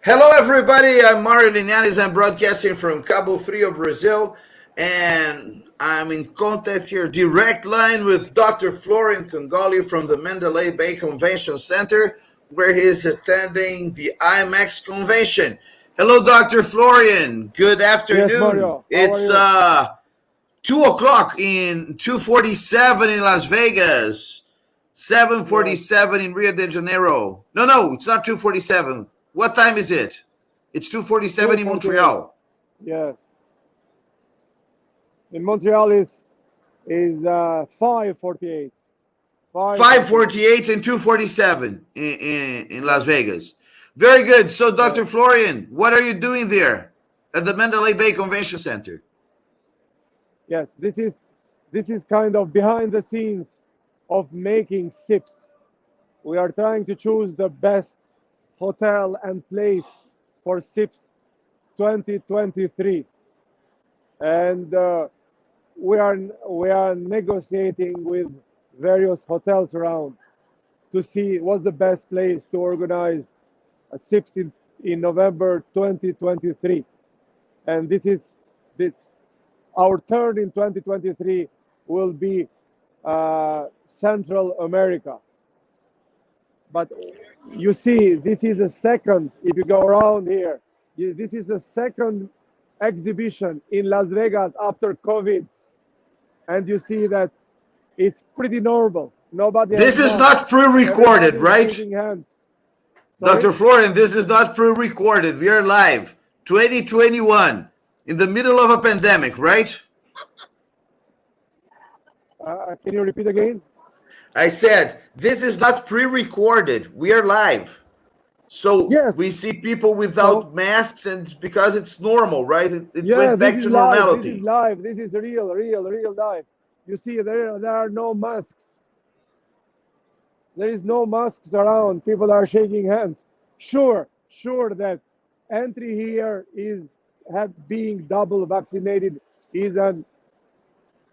Hello, everybody. I'm Mario Linares. I'm broadcasting from Cabo Frio, Brazil, and I'm in contact here, direct line with Dr. Florian Kongoli from the Mondelay Bay Convention Center, where he is attending the IMAX convention. Hello, Dr. Florian. Good Yes, afternoon. Mario. How are It's you? 2 o'clock in 2:47 in Las Vegas. Yes, 7:47 in Rio de Janeiro. No, it's not 2:47. What time is it? It's 2:47 in 2:48. Montreal. Yes. In Montreal is 5:48. 5:48. 5:48 and 2:47 in Las Yes. Vegas. Very good. So, Yes. Dr. Florian, what are you doing there at the Mandalay Bay Convention Center? Yes. This is kind of behind the scenes of making SIPs. We are trying to choose the best hotel and place for SIPs 2023, and we are negotiating with various hotels around to see what's the best place to organize a SIPS in November 2023. And this our turn in 2023 will be Central America. But you see, this is a second, if you go around here, this is a second exhibition in Las Vegas after COVID. And you see that it's pretty normal. Nobody has This is masks. not pre recorded, Everybody is right? shaking hands. Dr. Sorry? Florian, this is not pre recorded. We are live. 2021, in the middle of a pandemic, right? Can you repeat again? I said, this is not pre recorded. We are live. So Yes. we see people So, without masks, and because it's normal, right? It yeah, went this back is to live. This is normality. live. This is real live. You see, there are no masks. There is no masks around. People are shaking hands. Sure that entry here is have being double vaccinated is an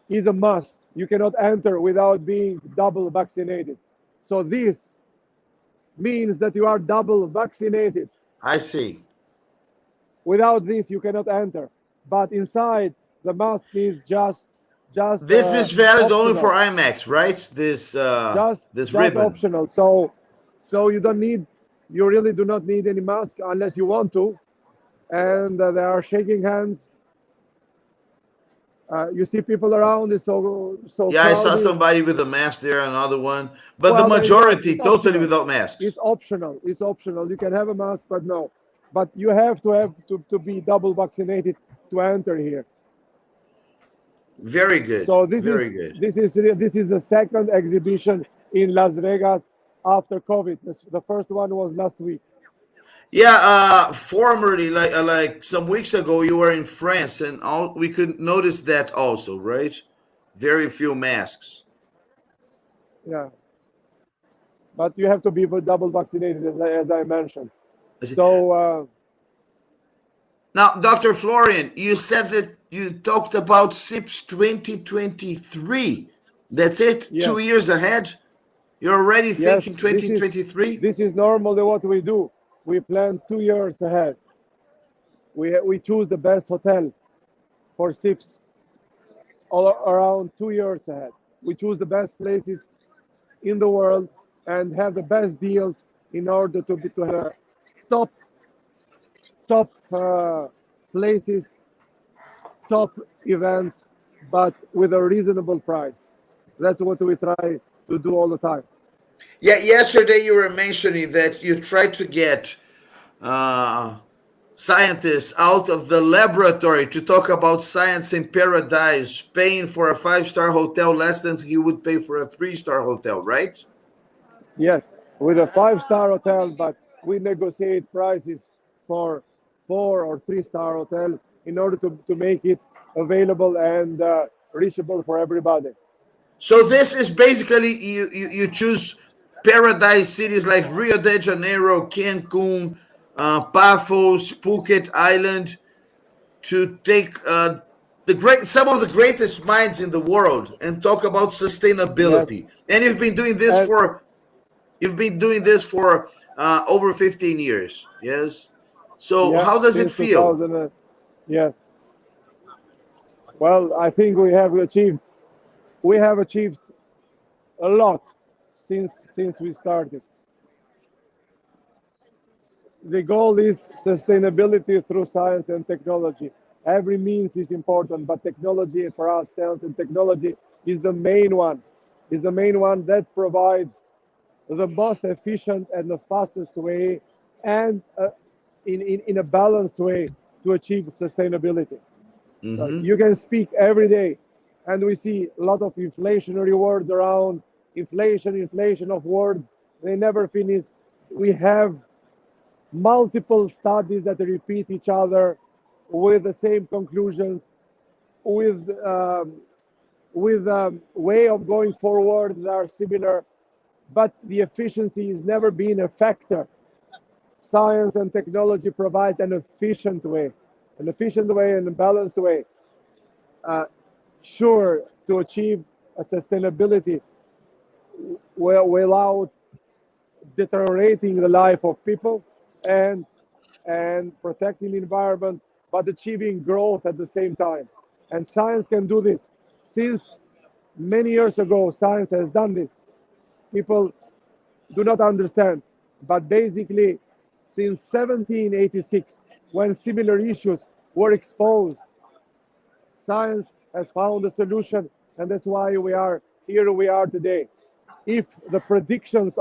is a must. You cannot enter without being double vaccinated. So this means that you are double vaccinated. I see. Without this, you cannot enter. But inside, the mask is just This is valid only for optional. IMAX, right? This Just ribbon. optional. So you don't need, you really do not need any mask unless you want to. And they are shaking hands. You see people around. It's so Yeah, I saw crowded. somebody with a mask there, another one, but the Well, there is no. majority It's totally optional. without masks. It's optional. It's optional. You can have a mask, but no. But you have to be double vaccinated to enter here. Very good. So this Very is good. this is this is the second exhibition in Las Vegas after COVID. The first one was last week. Yeah, formerly, like some weeks ago, you were in France, and all we could notice that also, right? Very few masks. Yeah, but you have to be double vaccinated, as I mentioned. I see. So Now, Dr. Florian, you said that you talked about SIPS 2023. That's it? Two yes, years ahead? You're already yes, thinking this is 2023? this is normally what we do. We plan 2 years ahead. We choose the best hotel for SIPs all around 2 years ahead. We choose the best places in the world and have the best deals in order to have top top places, top events, but with a reasonable price. That's what we try to do all the time. Yeah, yesterday you were mentioning that you tried to get uh, scientists out of the laboratory to talk about science in paradise, paying for a five-star hotel less than you would pay for a three-star hotel, right? Yes, with a five-star hotel, but we negotiate prices for 4 or 3 star hotels in order to make it available and reachable for everybody. So this is basically you choose paradise cities like Rio de Janeiro, Cancun, Paphos, Phuket Island to take the great some of the greatest minds in the world and talk about Yes, sustainability. And and you've been doing this for over 15 years. Yes. So Yeah, how does it since feel? 2000. Yes. Well, I think we have achieved a lot since we started. The goal is sustainability through science and technology. Every means is important, but technology for us, science and technology, is the main one. Is the main one that provides the most efficient and the fastest way, and in a balanced way to achieve sustainability. Hmm. You can speak every day, and we see a lot of inflationary words around. Inflation of words. They never finish. We have multiple studies that repeat each other with the same conclusions, with way of going forward that are similar, but the efficiency has never been a factor. Science and technology provide an efficient way and a balanced way, uh, sure, to achieve a sustainability without deteriorating the life of people, and protecting the environment, but achieving growth at the same time. And science can do this. Since many years ago, science has done this. People do not understand, but basically, since 1786, when similar issues were exposed, science has found a solution, and that's why we are here. We are today. If the predictions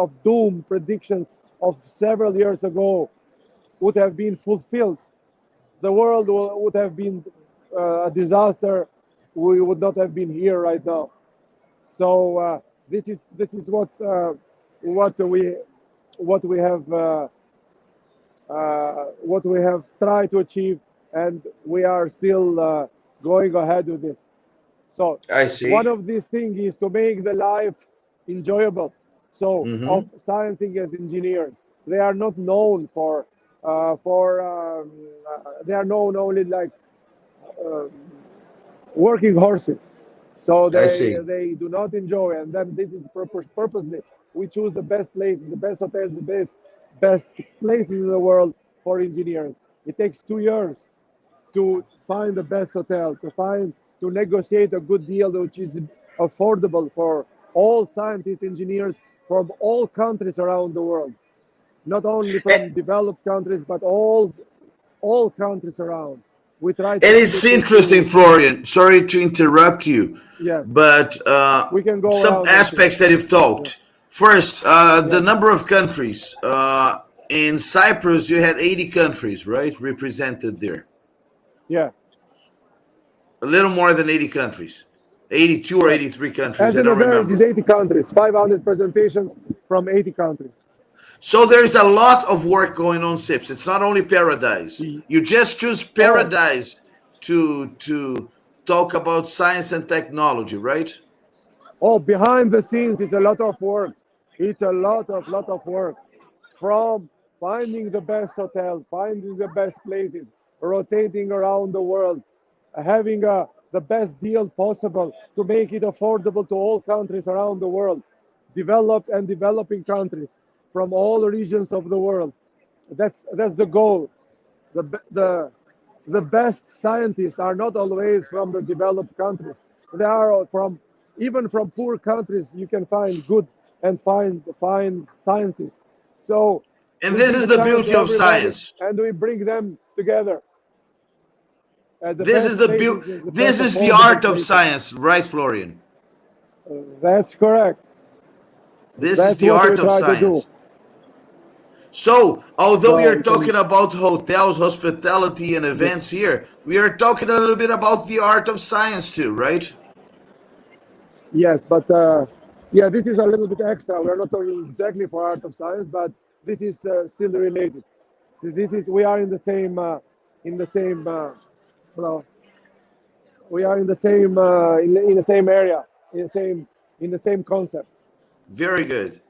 of several years ago would have been fulfilled, the world would have been a disaster. We would not have been here right now. So this is what we what we have tried to achieve, and we are still going ahead with this. So I one see. of these things is to make the life enjoyable. So of Hmm. scientists as engineers, they are not known they are known only like uh, working horses. So I they see. they do not enjoy, and then this is purposely we choose the best places, the best hotels, the best places in the world for engineers. It takes 2 years to find the best hotel, to negotiate a good deal which is affordable for all scientists, engineers from all countries around the world, not only from developed countries, but all countries around. We try And to it's interesting, to Florian. Sorry to interrupt you, yes, but we can go some around and see. aspects that you've Yeah, talked. First, the yes, number of countries. In Cyprus, you had 80 countries, right, represented there. yeah, A little more than 80 countries. 82 or yes. 83 countries, As I an don't average, is remember. 80 countries, 500 presentations from 80 countries. So there's a lot of work going on, Sips. It's not only Paradise. You just choose Oh, Paradise to talk about science and technology, right? oh, behind the scenes, it's a lot of work. It's a lot of work. From finding the best hotel, finding the best places, rotating around the world, having the best deal possible to make it affordable to all countries around the world, developed and developing countries from all regions of the world. That's the goal. The best scientists are not always from the developed countries. They are from even from poor countries. You can find good and find scientists. So And we this give is a the chance to beauty of everybody, science. and we bring them together at the This is best the places, beauty. the best This is the affordable art of places. science, right, Florian? That's correct. This is That's the what we art of try to do. science. So, although we So are you can, talking about hotels, hospitality, and yes, events here, we are talking a little bit about the art of science too, right? yes, but yeah, this is a little bit extra. We're not talking exactly for art of science, but this is still related. So this is we are in the same well, we are in the same area, in the same concept. Very good.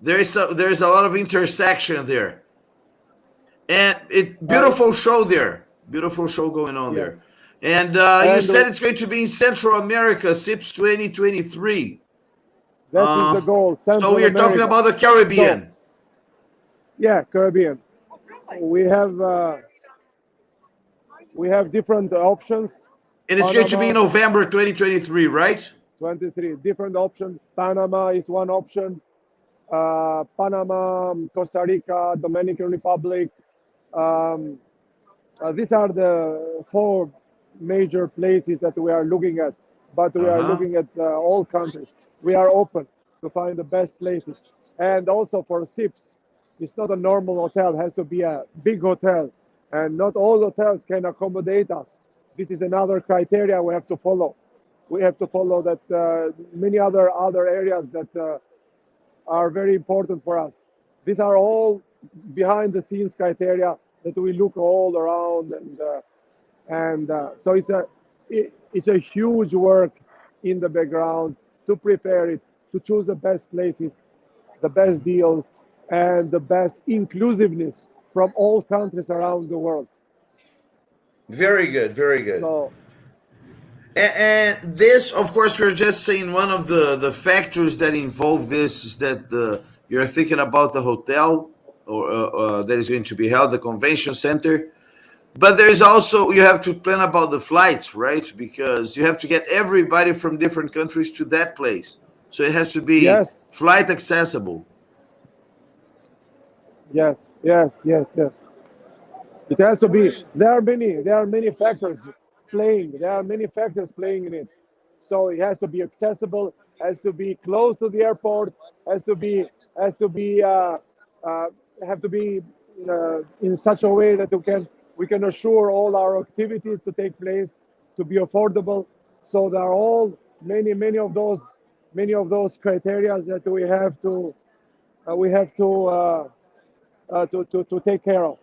There's a lot of intersection there, and it And beautiful show there. Beautiful show going on there. yes, And you and said it's going to be in Central America, SIPS 2023. that is the goal, So Central we are talking America. about the So Caribbean. yeah, Caribbean. we have different options. And it's going to be in Panama, November 2023, right? 23 different options. Panama is one option. Panama, Costa Rica, Dominican Republic. Um, these are the four major places that we are looking at, but we are Uh-huh. looking at all countries. We are open to find the best places. And also for SIPs, it's not a normal hotel, it has to be a big hotel. And not all hotels can accommodate us. This is another criteria we have to follow. We have to follow that many other areas that are very important for us. These are all behind the scenes criteria that we look all around, and so it's a huge work in the background to prepare it, to choose the best places, the best deals, and the best inclusiveness from all countries around the world. Very good, very good. So And this, of course, we're just saying one of the factors that involve this is that you're thinking about the hotel or that is going to be held, the convention center. But there is also you have to plan about the flights, right? Because you have to get everybody from different countries to that place, so it has to be yes, flight accessible. yes. It has to be. There are many factors playing. There are many factors playing in it. So it has to be accessible. Has to be close to the airport. Has to be has to be uh, have to be in such a way that we can assure all our activities to take place, to be affordable. So there are all many of those criteria that we have to take care of.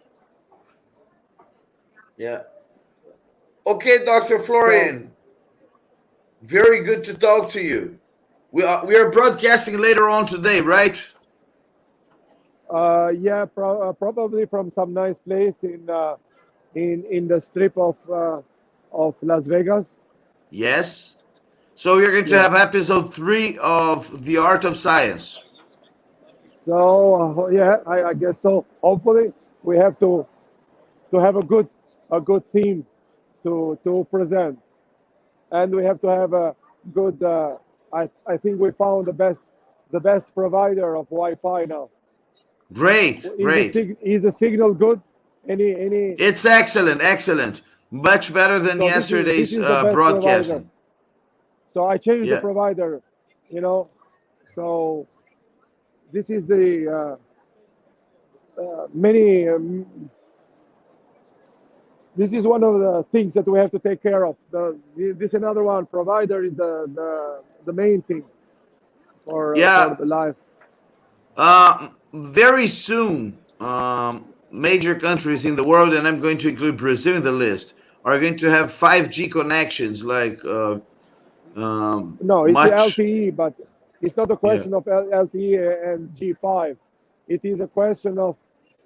Yeah. Okay, Dr. So Florian, very good to talk to you. We are broadcasting later on today, right? yeah, probably from some nice place in the strip of Las Vegas. Yes. So we're going to Yeah. have episode 3 of The Art of Science. So yeah, I guess so. Hopefully, we have to have a good theme to present, and we have to have a good. I think we found the best provider of Wi-Fi now. Great, great. Is the signal good? Any? It's excellent, excellent. Much better than So this yesterday's is the best provider. broadcasting. So I changed the Yeah. provider, you know. So this is the many. This is one of the things that we have to take care of. This another one. Provider is the main thing for Yeah. the life. Very soon, major countries in the world, and I'm going to include Brazil in the list, are going to have 5G connections like No, it's much. LTE, but it's not a Yeah. question of LTE and G5. It is a question of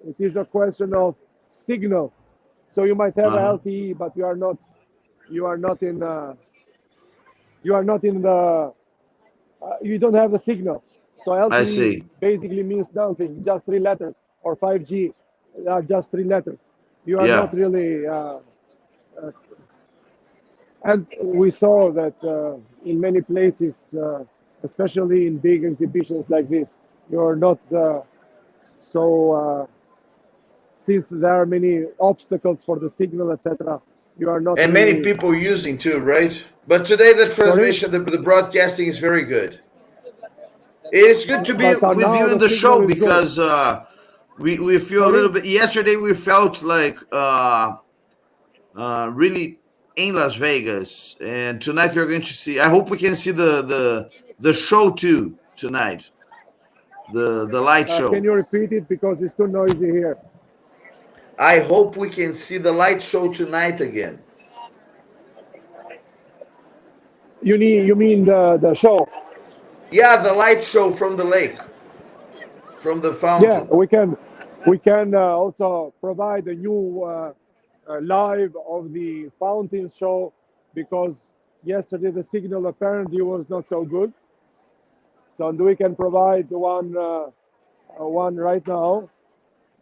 it is a question of signal. So you might have a Uh-huh. LTE, but you are not in the you don't have a signal. So I LTE see. basically means nothing, just three letters, or 5G are just three letters. You are not Yeah. really, and we saw that in many places, especially in big exhibitions like this, you are not so since there are many obstacles for the signal, etc. You are not And many really people using too, right? But today the sorry, transmission, the broadcasting is very good. It's good to be but with now you in the the signal show is good. because we feel a little Sorry. bit. Yesterday we felt like really in Las Vegas, and tonight we're going to see. I hope we can see the show too tonight, the light Can show. you repeat it because it's too noisy here? I hope we can see the light show tonight again. You mean the show? Yeah, the light show from the lake, from the Yeah, fountain. we can also provide a new live of the fountain show because yesterday the signal apparently was not so good. So we can provide one right now.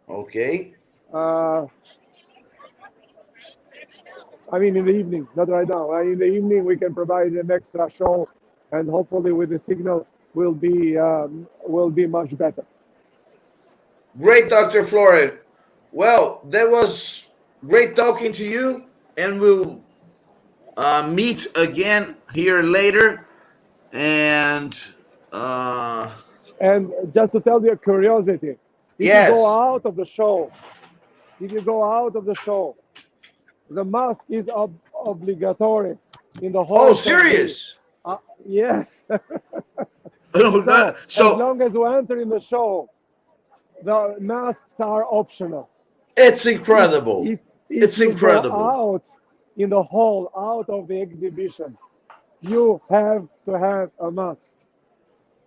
Okay. Uh, I mean, in the evening, not right now. In the evening, we can provide an extra show, and hopefully, with the signal, will be much better. Great, Dr. Florian. Well, that was great talking to you, and we'll meet again here later. And And just to tell you a curiosity, if you go yes. out of the show, if you go out of the show, the mask is obligatory in the Oh, halls of the. serious? Yes. No, So as so long as you enter in the show, the masks are optional. it's If incredible. if if It's you go incredible. out in the hall, out of the exhibition, you have to have a mask.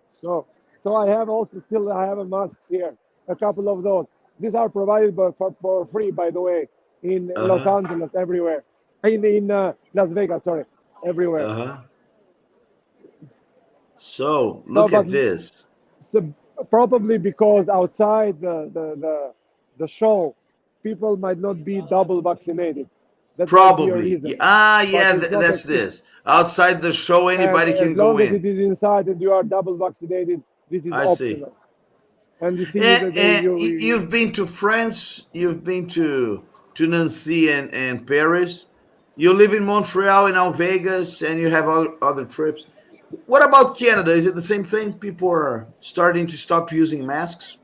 So I have also still I have a masks here, a couple of those. These are provided for free, by the way, in Los Uh-huh. Angeles, everywhere, in Las Vegas, sorry, everywhere. Uh-huh. So So, look but at this. so probably because outside the show, people might not be double vaccinated. That might be a Probably. reason, Yeah, but it's not that's a. this. Outside the show, And anybody as can go long as in. it is inside and you are double vaccinated, this is I see. optional. And you see that You've been to France, you've been to Nancy and Paris. You live in Montreal and now Vegas, and you have other trips. What about Canada? Is it the same thing? People are starting to stop using masks?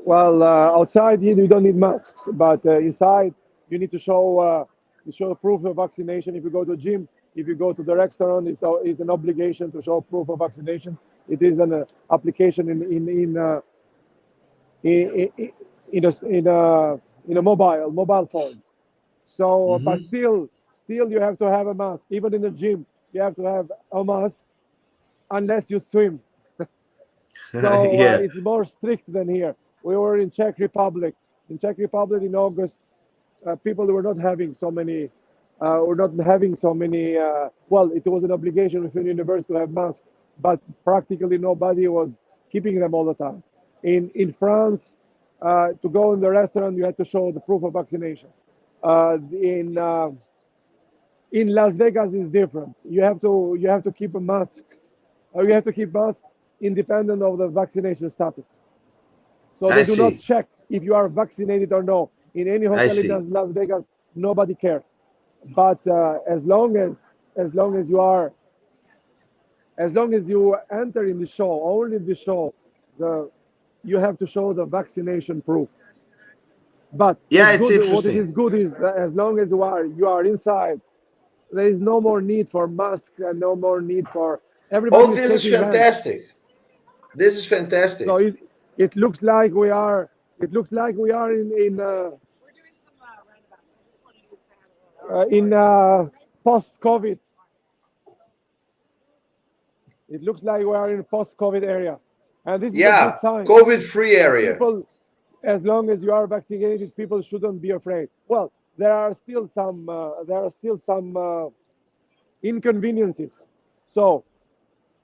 well, outside here you don't need masks, but inside you show proof of vaccination. If you go to the gym, if you go to the restaurant, it's an obligation to show proof of vaccination. It is an application in in a mobile phone. So, but Hmm. still you have to have a mask. Even in the gym, you have to have a mask unless you swim. So Yeah, it's more strict than here. We were in Czech Republic. In Czech Republic in August, people were not having so many. Were not having so many. Well, it was an obligation within the university to have masks, but practically nobody was keeping them all the time. In France, to go in the restaurant, you had to show the proof of vaccination. In Las Vegas is different. You have to keep masks. You have to keep masks independent of the vaccination status. So I they do not see. check if you are vaccinated or no. In any I hotel in see. Las Vegas, nobody cares. But as long as you are as long as you enter in the show, only the show, the you have to show the vaccination proof. But Yeah, what's it's good, what it interesting. is good is that as long as you are inside, there is no more need for masks and no more need for everybody Oh, is this is shaking hands. fantastic. This is So fantastic. it looks like we are in post COVID. It looks like we are in post COVID area, and this is a good Yeah, sign. COVID-free area. People, as long as you are vaccinated, people shouldn't be afraid. Well, there are still some inconveniences. So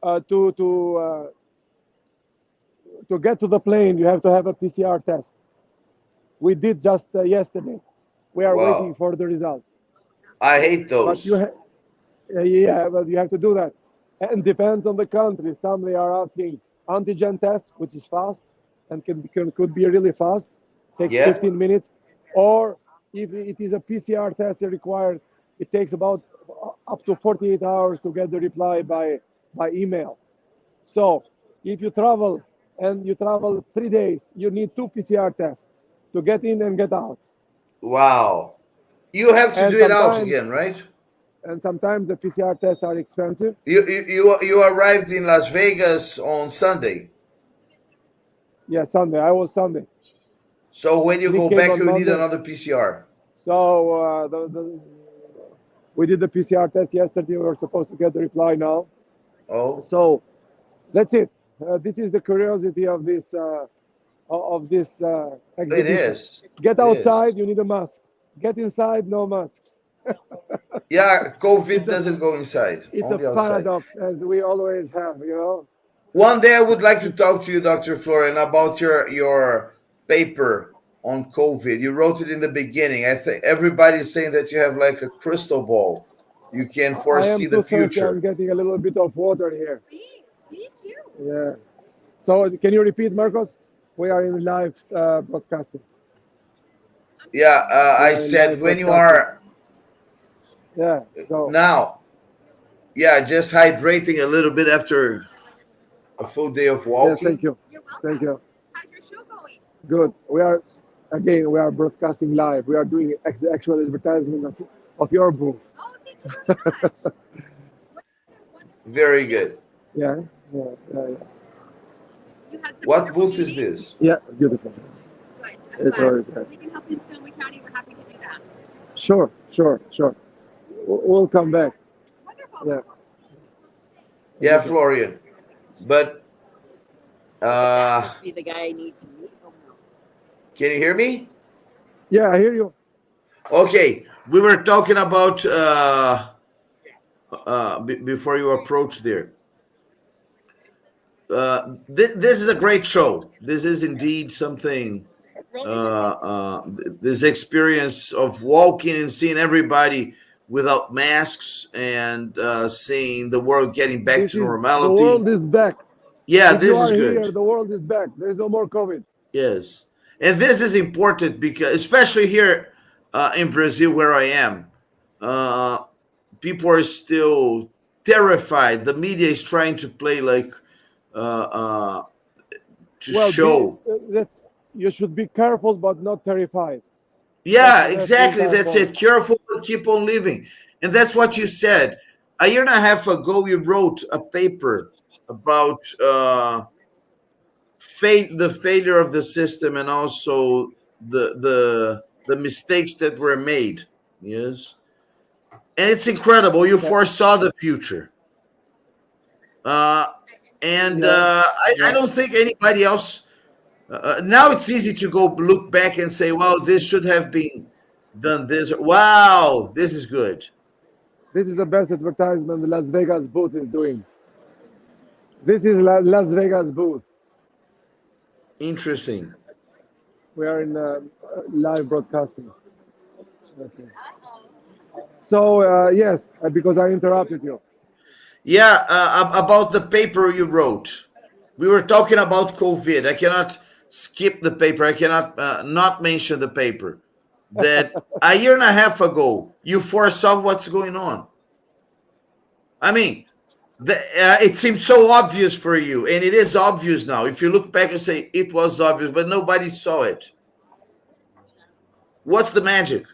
uh, to to uh, to get to the plane, you have to have a PCR test. We did just yesterday. We are waiting Wow. for the results. I hate But those. yeah, but you have to do that. And depends on the country. Some they are asking antigen test, which is fast and could be really fast, takes Yeah. 15 minutes. Or if it is a PCR test required, it takes about up to 48 hours to get the reply by email. So if you travel and you travel 3 days, you need two PCR tests to get in and get out. Wow. You have to And do it out sometimes again, right? sometimes the PCR tests are expensive. You arrived in Las Vegas on Sunday. Yeah, Sunday. I was Sunday. So when you Nick go came back, on you need Monday. another PCR. So we did the PCR test yesterday. We were supposed to get the reply now. Oh, So that's it. This is the curiosity of this it exhibition. is. Get It is. outside, you need a mask. Get inside, no masks. Yeah, it's COVID a doesn't go inside, it's a only outside. paradox as we always have, you know. One day I would like to It, talk to you, Dr. Florian, about your paper on COVID. You wrote it in the beginning. I think everybody's saying that you have like a crystal ball. You can I am foresee the too thirsty. I'm future. getting a little bit of water here. Yeah. So can you repeat, Marcos? We are in live broadcasting. Yeah, We I are in live said when you broadcasting. are Yeah. So now, yeah, just hydrating a little bit after a full day of yeah, thank walking. you. Thank you. Good. We are broadcasting live. We are doing the actual advertisement of your booth. Very good. Yeah. Yeah. Yeah. What booth is this? Yeah. Beautiful. It's always good. Sure. Sure. Sure. We'll come back. Yeah. Yeah, Florian. But That must be the guy I need to meet. can you hear me? Yeah, I hear you. Okay, we were talking about before you approached there. This is a great show. This is indeed something. This experience of walking and seeing everybody without masks and seeing the world getting back to The normality. world is back. Yeah, If you this is are good. here, the world is back. There's no more COVID. Yes, and this is important because, especially here in Brazil, where I am, people are still terrified. The media is trying to play like to Well, show. you should be careful, but not terrified. Yeah, That's the exactly. entire That's point. it. Careful, but keep on living. And that's what you said. A year and a half ago, you wrote a paper about the failure of the system and also the mistakes that were made. Yes, and it's incredible. You Yeah, foresaw the future, uh, and yeah, I yeah. don't think anybody else. Now it's easy to go look back and say, "Well, this should have been done." This, wow, this is good. This is the best advertisement the Las Vegas booth is doing. This is Las Vegas booth. Interesting. We are in live broadcasting. Okay. So yes, because I interrupted you. Yeah, about the paper you wrote. We were talking about COVID. I cannot skip the paper. I cannot not mention the paper. That a year and a half ago, you foresaw what's going on. I mean, it seemed so obvious for you, and it is obvious now. If you look back and say it was obvious, but nobody saw it. What's the magic?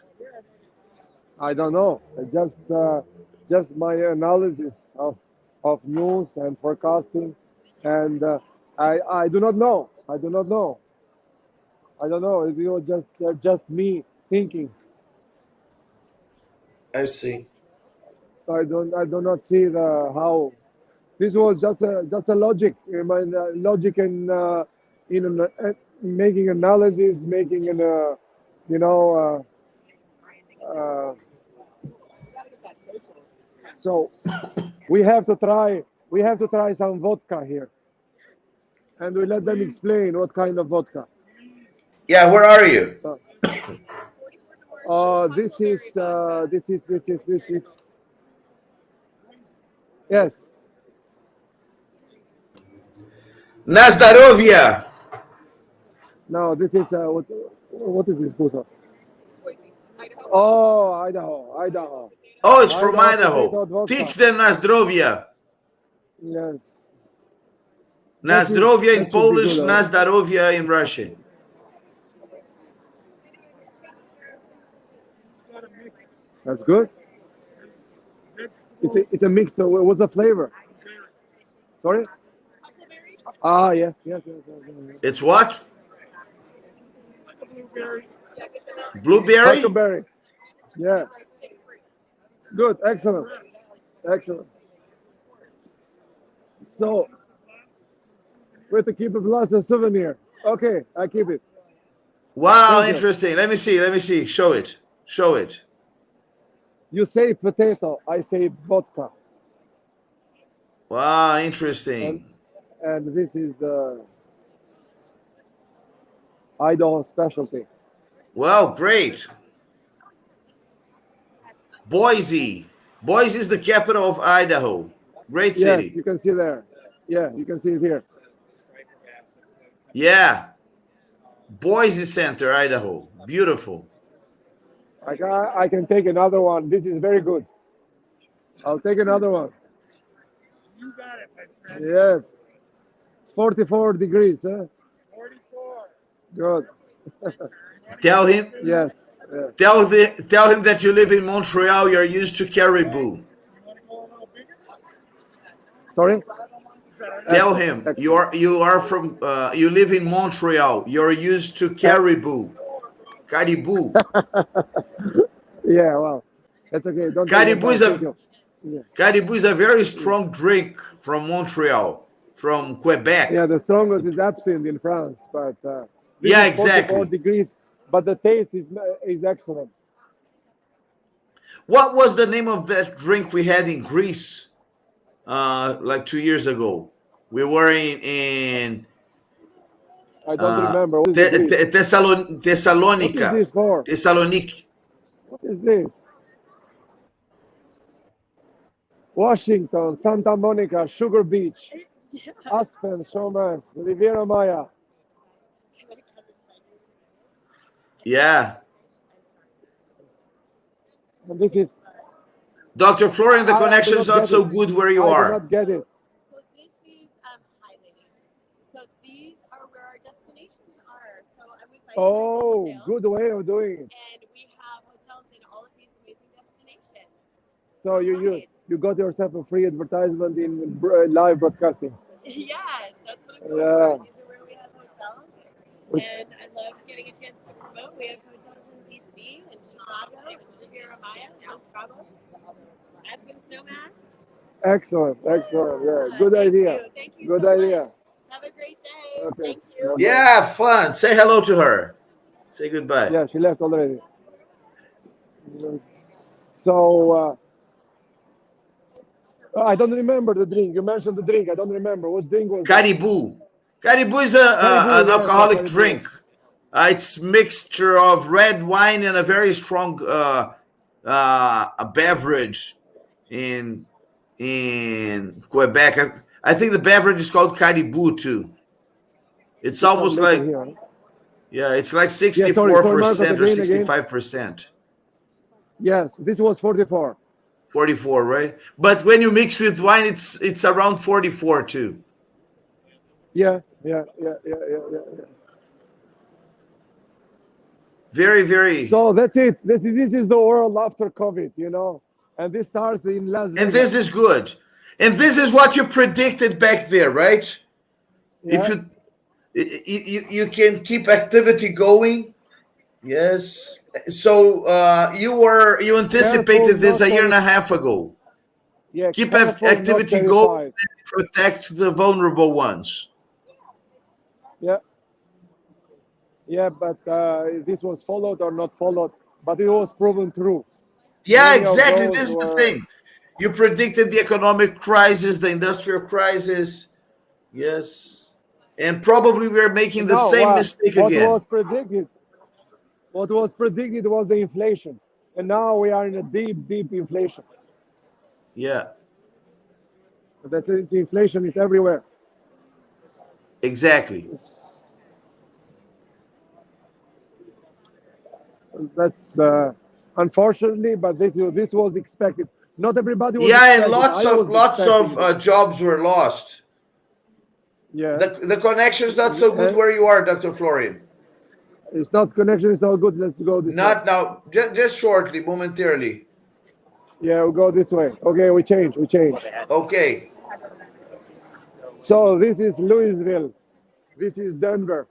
I don't know. Just my analysis of news and forecasting, and I do not know. I do not know. I don't know. It was just me thinking. I see. So I do not see the how. This was just a logic. I mean, logic in making analysis, making an you know. So we have to try. We have to try some vodka here, and we let them explain what kind of vodka. Yeah, where are you? This is yes. Na Zdarovia. No, this is what is this booth? Oh, Idaho, Idaho, Oh, it's from Idaho potato Idaho. vodka. Teach them Na Zdrovia. Yes, Na Zdrovia in that should be Polish, good. Na Zdarovia in Russian. That's good. It's a mix. What's the flavor? Sorry. Ah, yes. It's what? Blueberry? Huckleberry. Yeah. Good. Excellent. Excellent. So we have to keep it plus a souvenir. Okay, I keep it. Wow, Thank you. interesting. Let me see. Let me see. Show it. Show it. You say potato, I say vodka, Wow, and interesting. this is the Idaho specialty. Well, great. Boise. Boise is the capital of Idaho. Great Yes, city. you can see there. Yeah, you can see it here. Yeah. Boise Center, Idaho. Beautiful. I can take another one. This is very good. I'll take another one. You got it, my friend. Yes. It's 44 degrees, huh? 44. Good. Tell him Yes. Yeah. tell him that you live in Montreal, you're used to caribou. You want to go a little bigger? Sorry? Tell Excellent, him excellent. you are from you live in Montreal. You're used to caribou. Caribou. Yeah, well, that's okay. Don't take it Caribou back. is Thank a you. Yeah. Caribou is a very strong drink from Montreal, from Quebec. Yeah, the strongest is absinthe in France, but this Yeah, is 44 exactly. degrees, but the taste is excellent. What was the name of that drink we had in Greece like 2 years ago? We were in I don't remember. What is in Greece? What is Thessalonica. this for? Thessaloniki. What is this? Washington, Santa Monica, Sugar Beach, Yeah. Aspen, Showmans, Riviera Maya. Yeah. And this is, Dr. Florian, the I connection do is not not get so it. good where you I do are. not get it. So this is hi ladies. So these are where our destinations are. So I'm with Vice Oh, Sales, good way of doing it. and we have hotels in all of these amazing destinations. So you Right. you got yourself a free advertisement in live broadcasting. Yes, that's what I'm going Yeah. for. These are where we have hotels, With- and I love getting a chance to promote. We have hotels in DC, and Chicago, and Riviera Maya, Los Cabos, Aspen Snowmass. Excellent, excellent. Yeah, good Thank idea. you. Thank you Good so idea. much. Have a great day. Okay. Thank you. Okay. Yeah, fun. Say hello to her. Say goodbye. Yeah, she left already. So I don't remember the drink. You mentioned the drink. I don't remember. What drink was that? Caribou. Caribou is Caribou, an yes, alcoholic Caribou. drink. It's mixture of red wine and a very strong a beverage in Quebec. I think the beverage is called Caribou too. It's Some almost liquor like here. yeah, it's like sorry, 64% Marcos, or again. 65%. Yes, this was 44. 44, right? But when you mix with wine, it's around 44 too. Yeah. Very, very. So that's it. This is the world after COVID, you know, and this starts in Las Vegas. And this is good. And this is what you predicted back there, right? Yeah. If you can keep activity going, yes. So you anticipated Careful this not a year and a to- half ago. Yeah, Keep careful, not activity going terrified. and protect the vulnerable ones. Yeah, but this was followed or not followed, but it was proven true. Yeah, Many of exactly. those This is the were- thing. You predicted the economic crisis, the industrial crisis. Yes. And probably we're making the No, same mistake what again. was predicted? What was predicted was the inflation, and now we are in a deep inflation. Yeah, That's it. The inflation is everywhere. exactly. That's unfortunately, but this was expected. Not everybody was Yeah, and expecting. I was lots of expecting this. jobs were lost. Yeah, The connection's not so good where you are, Dr. Florian. it's not connection. It's not good. Let's go this way. Not now, just shortly, momentarily. Yeah, we'll go this way. Okay, we change. Okay. So this is Louisville. This is Denver.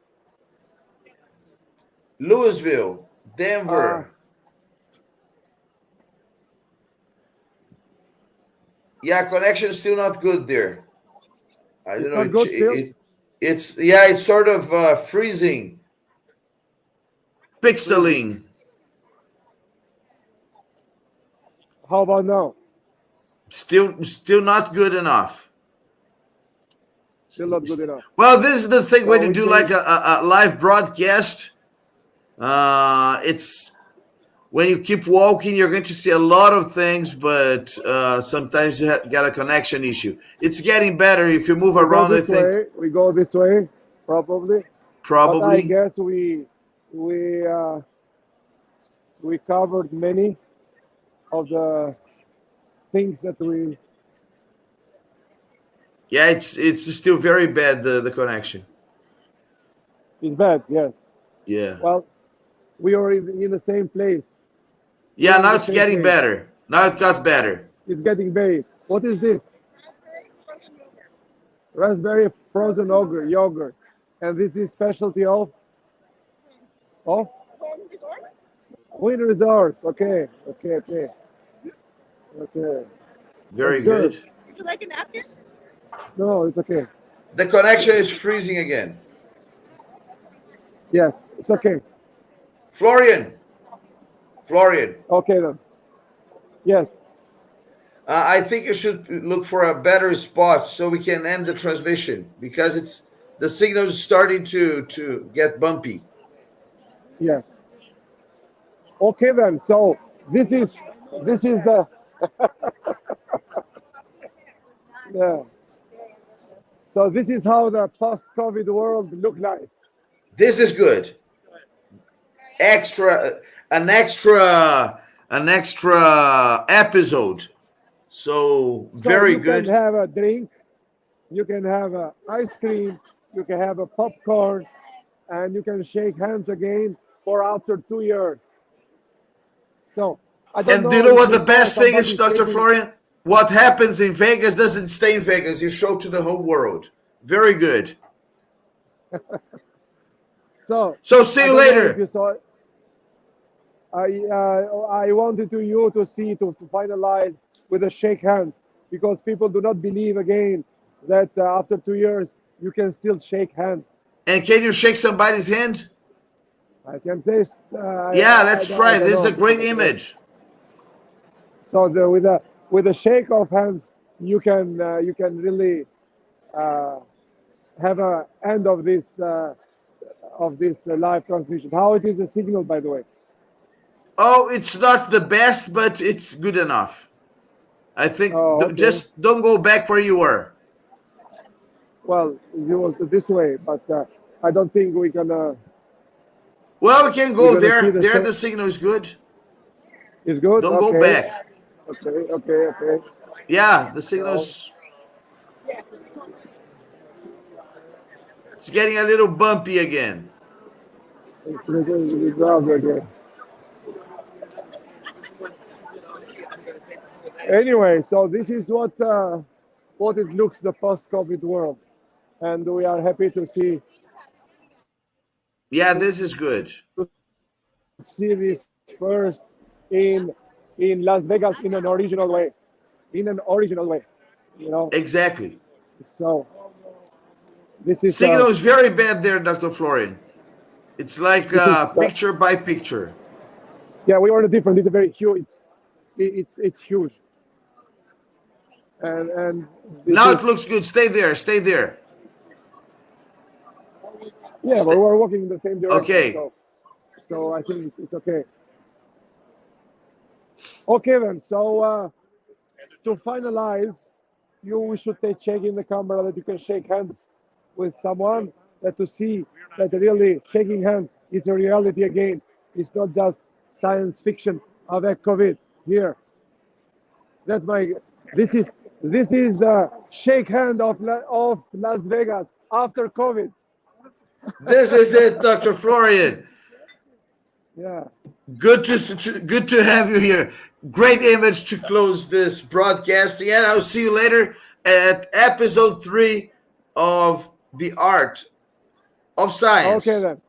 Louisville, Denver. Yeah, connection's still not good there. I It's don't know. not good still? It's sort of freezing, pixeling. How about now? Still not good enough. Still not good enough. Well, this is the thing when So you we do change- like a live broadcast. It's when you keep walking, you're going to see a lot of things, but sometimes you got a connection issue. It's getting better if you move We go around. I this think way. We go this way, probably. But I probably. guess we we covered many of the things that we. Yeah, it's still very bad, the connection. It's bad. Yes. Yeah. Well, we are in the same place. We Yeah, are in now the it's same getting place. better. Now it got better. It's getting big. What is this? Raspberry frozen yogurt. And this is specialty of Wind Resorts. Okay, okay, okay, okay. Very That's good. good. Would you like a napkin? No, it's okay. The connection is freezing again. Yes, it's okay. Florian. Florian. Okay then. Yes. I think you should look for a better spot so we can end the transmission because the signal is starting to get bumpy. Yes. Okay then. So this is the yeah. So this is how the post-COVID world look like. This is good. An extra episode. So So very you can good. have a drink, you can have a ice cream, you can have a popcorn, and you can shake hands again for after 2 years. So I don't And do know you know if what you the saw best thing is, somebody Dr. shaking. Florian? What happens in Vegas doesn't stay in Vegas. You show to the whole world. Very good. So So see I you don't know if later. you saw it. I wanted you to see to finalize with a shake hands because people do not believe again that after 2 years you can still shake hands. And can you shake somebody's hand? I can say Yeah, let's I try. don't This is know. a great image. So with a shake of hands you can really uh, have a end of this live transmission. How it is a signal, by the way. Oh, it's not the best, but it's good enough. I think Oh, okay. just don't go back where you were. Well, it was this way, but I don't think Well, we can we're go gonna see there. the There, same. the signal is good. It's good. Don't go Okay. back. Okay. Okay. Okay. Yeah, the signal So is. It's getting a little bumpy again. it's really loud again. Anyway, so this is what it looks the post-COVID world, and we are happy to Yeah, this is good. see this first in Las Vegas in an original way, you know. Exactly. So this is Signal is very bad there, Dr. Florian. It's like this is picture by picture. yeah, we are different. It's a very huge. It's huge, and this Now is it looks good. Stay there. Stay there. yeah, but we're walking in the same direction. Okay. So I think it's okay. Okay then. So to finalize, we should take check in the camera that you can shake hands with someone, that to see that really shaking hands is a reality again. It's not just science fiction avec COVID here. That's my. This is the shake hand of Las Vegas after COVID. This is it, Dr. Florian. Yeah. Good to have you here. Great image to close this broadcasting, and I'll see you later at episode 3 of The Art of Science. Okay then.